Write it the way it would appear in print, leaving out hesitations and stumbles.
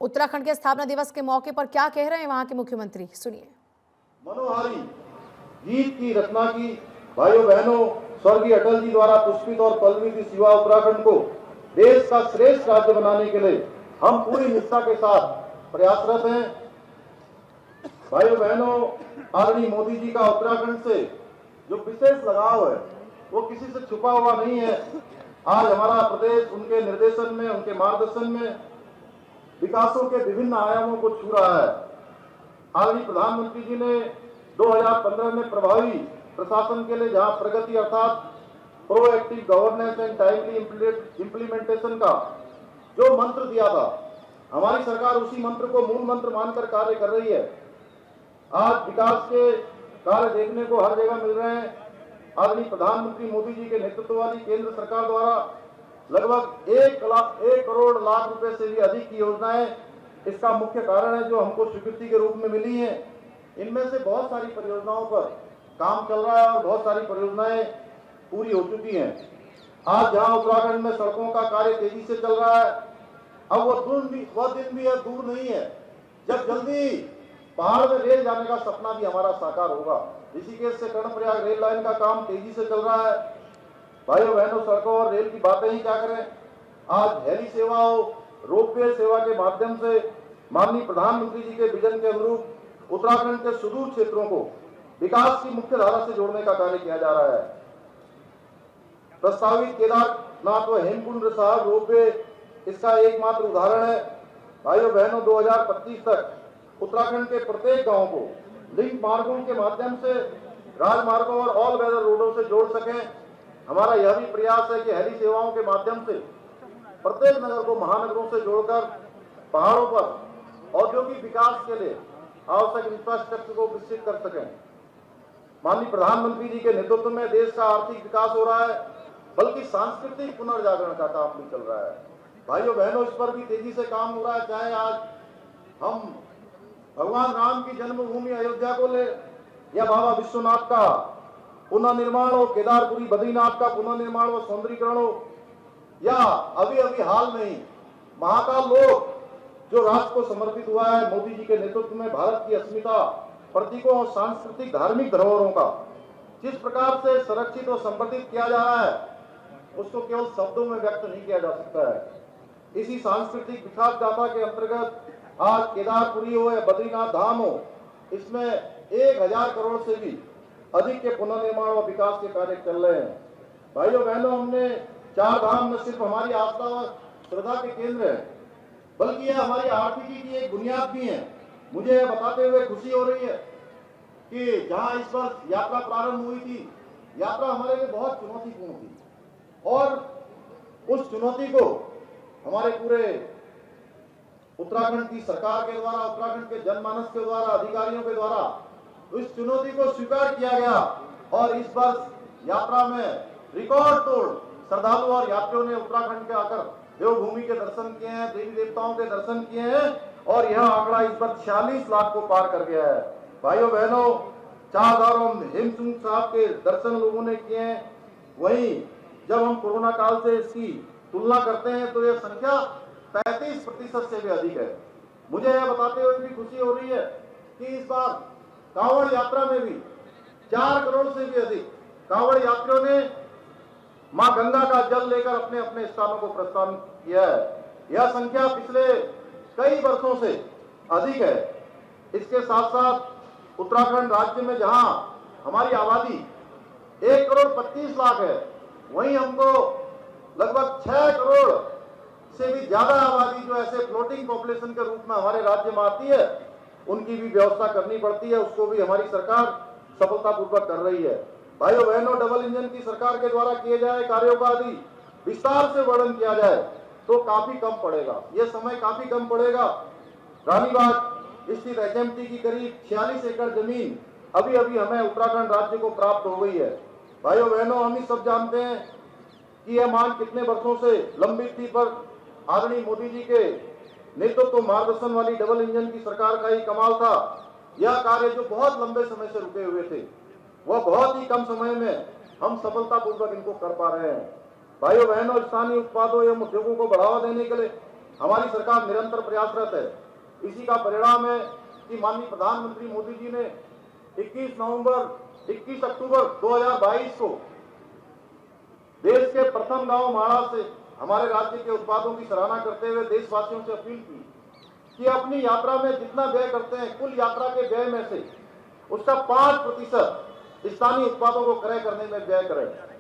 उत्तराखंड के स्थापना दिवस के मौके पर क्या कह रहे हैं वहां के मुख्यमंत्री, सुनिए। मनोहारी गीत की रचना की भाइयों बहनों, स्वर्गीय अटल जी द्वारा पुष्पित और पल्लवित इस युवा उत्तराखंड को देश का श्रेष्ठ राज्य बनाने के लिए हम पूरी निष्ठा के साथ प्रयासरत हैं। भाइयों बहनों, आदरणीय मोदी जी का उत्तराखंड से जो विशेष लगाव है वो किसी से छुपा हुआ नहीं है। आज हमारा प्रदेश उनके निर्देशन में, उनके मार्गदर्शन में विकासों के विभिन्न आयामों को छू रहा है। आदरणीय प्रधानमंत्री जी ने 2015 में प्रभावी प्रशासन के लिए जहां प्रगति अर्थात proactive governance and timely implementation का जो मंत्र दिया था, हमारी सरकार उसी मंत्र को मूल मंत्र मानकर कार्य कर रही है। आज विकास के कार्य देखने को हर जगह मिल रहे हैं। आदरणीय प्रधानमंत्री मोदी जी के नेतृत्व वाली केंद्र सरकार द्वारा लगभग 1 करोड़ लाख रुपए से भी अधिक की योजनाएं इसका मुख्य कारण है जो हमको स्वीकृति के रूप में मिली है। इनमें से बहुत सारी परियोजनाओं पर काम चल रहा है और बहुत सारी परियोजनाएं पूरी हो चुकी हैं। आज जहां उत्तराखंड में सड़कों का कार्य तेजी से चल रहा है, अब वह दिन भी दूर नहीं है जब जल्दी पहाड़ में रेल जाने का सपना भी हमारा साकार होगा। ऋषिकेश से कर्णप्रयाग रेल लाइन का काम तेजी से चल रहा है। भाइयों बहनों, सड़कों और रेल की बातें ही क्या करें, आज हेली सेवाओं, रोपवे सेवा के माध्यम से माननीय प्रधानमंत्री जी के विजन के अनुरूप उत्तराखंड के सुदूर क्षेत्रों को विकास की मुख्य धारा से जोड़ने का कार्य किया जा रहा है। प्रस्तावित केदारनाथ व हेमकुंड साहब रोपवे इसका एकमात्र उदाहरण है। भाइयों बहनों, 2025 तक उत्तराखंड के प्रत्येक गांव को लिंक मार्गों के माध्यम से राजमार्गों और ऑल वेदर रोडों से जोड़ सकें। हमारा यह भी प्रयास है कि हेली सेवाओं के माध्यम से प्रत्येक नगर को महानगरों से जोड़कर पहाड़ों पर औद्योगिक विकास के लिए आवश्यक इंफ्रास्ट्रक्चर को विकसित कर सकें। माननीय प्रधानमंत्री जी के नेतृत्व में देश का आर्थिक विकास हो रहा है, बल्कि सांस्कृतिक पुनर्जागरण का काम भी चल रहा है। भाइयों बहनों, इस पर भी तेजी से काम हो रहा है। चाहे आज हम भगवान राम की जन्मभूमि अयोध्या को ले, या बाबा विश्वनाथ का पुनर्निर्माण हो, केदारपुरी बद्रीनाथ का पुनर्निर्माण व सौंदर्यीकरण हो, या अभी अभी हाल में ही महाकाल लोक जो राष्ट्र को समर्पित हुआ है मोदी जी के नेतृत्व में, भारत की अस्मिता, प्रतीकों और सांस्कृतिक धार्मिक धरोहरों का जिस प्रकार से संरक्षित और संवर्धित किया जा रहा है उसको केवल शब्दों में व्यक्त नहीं किया जा सकता है। इसी सांस्कृतिक विकास गाथा के अंतर्गत आज केदारपुरी हो या बद्रीनाथ धाम हो, इसमें 1000 करोड़ से भी अधिक के पुनर्निर्माण और विकास के कार्य चल रहे हैं। भाइयों बहनों, हमने 4 धाम न सिर्फ हमारी आस्था और श्रद्धा के केंद्र है, बल्कि यह हमारी आर्थिकी की एक बुनियाद भी है। मुझे यह बताते हुए खुशी हो रही है कि जहां इस वर्ष यात्रा प्रारंभ हुई थी, यात्रा हमारे लिए बहुत चुनौतीपूर्ण थी और उस चुनौती को हमारे पूरे उत्तराखंड की सरकार के द्वारा, उत्तराखंड के जनमानस के द्वारा, अधिकारियों के द्वारा इस चुनौती को स्वीकार किया गया और इस वर्ष यात्रा में रिकॉर्ड तोड़ श्रद्धालु और यात्रियों ने उत्तराखंड के आकर देवभूमि के दर्शन किए हैं, देवी देवताओं के दर्शन किए हैं और यह आंकड़ा इस बार 46 लाख को पार कर गया है। भाइयों बहनों, 4000 हेमकुंड साहब के दर्शन लोगों ने किए हैं। वहीं जब हम कोरोना काल से इसकी तुलना करते हैं तो यह संख्या 35% से भी अधिक है। मुझे यह बताते हुए भी खुशी हो रही है कि इस बार कांवड़ यात्रा में भी 4 करोड़ से भी अधिक कांवड़ यात्रियों ने मां गंगा का जल लेकर अपने अपने स्थानों को प्रस्थान किया है। यह संख्या पिछले कई वर्षों से अधिक है। इसके साथ साथ उत्तराखंड राज्य में जहां हमारी आबादी 1 करोड़ 25 लाख है, वहीं हमको लगभग 6 करोड़ से भी ज्यादा आबादी जो ऐसे फ्लोटिंग पॉपुलेशन के रूप में हमारे राज्य में आती है, उनकी भी व्यवस्था करनी पड़ती है। उसको भी हमारी सरकार सफलतापूर्वक कर रही है। भाइयों बहनों, डबल इंजन की सरकार के द्वारा किए जाए कार्यों का यदि विस्तार से वर्णन किया जाए तो काफी कम पड़ेगा, यह समय काफी कम पड़ेगा। रानीबाग स्थित एचएमटी की करीब 46 एकड़ जमीन अभी अभी हमें उत्तराखंड राज्य को प्राप्त हो गई है। भाइयों बहनों, हम ही सब जानते हैं कि यह मांग कितने वर्षों से लंबित थी, पर आदरणीय मोदी जी के नेतृत्व मार्गदर्शन वाली डबल इंजन की सरकार का ही कमाल था। यह कार्य जो बहुत लंबे समय से रुके हुए थे, वह बहुत ही कम समय में हम सफलतापूर्वक इनको कर पा रहे हैं। भाइयों बहनों, स्थानीय उत्पादों एवं उद्योगों को बढ़ावा देने के लिए हमारी सरकार निरंतर प्रयासरत है। इसी का परिणाम है कि माननीय प्रधानमंत्री मोदी जी ने 21 अक्टूबर 2022 को देश के प्रथम गांव माणा से हमारे राज्य के उत्पादों की सराहना करते हुए देशवासियों से अपील की कि अपनी यात्रा में जितना व्यय करते हैं, कुल यात्रा के व्यय में से उसका 5% स्थानीय उत्पादों को क्रय करने में व्यय करें।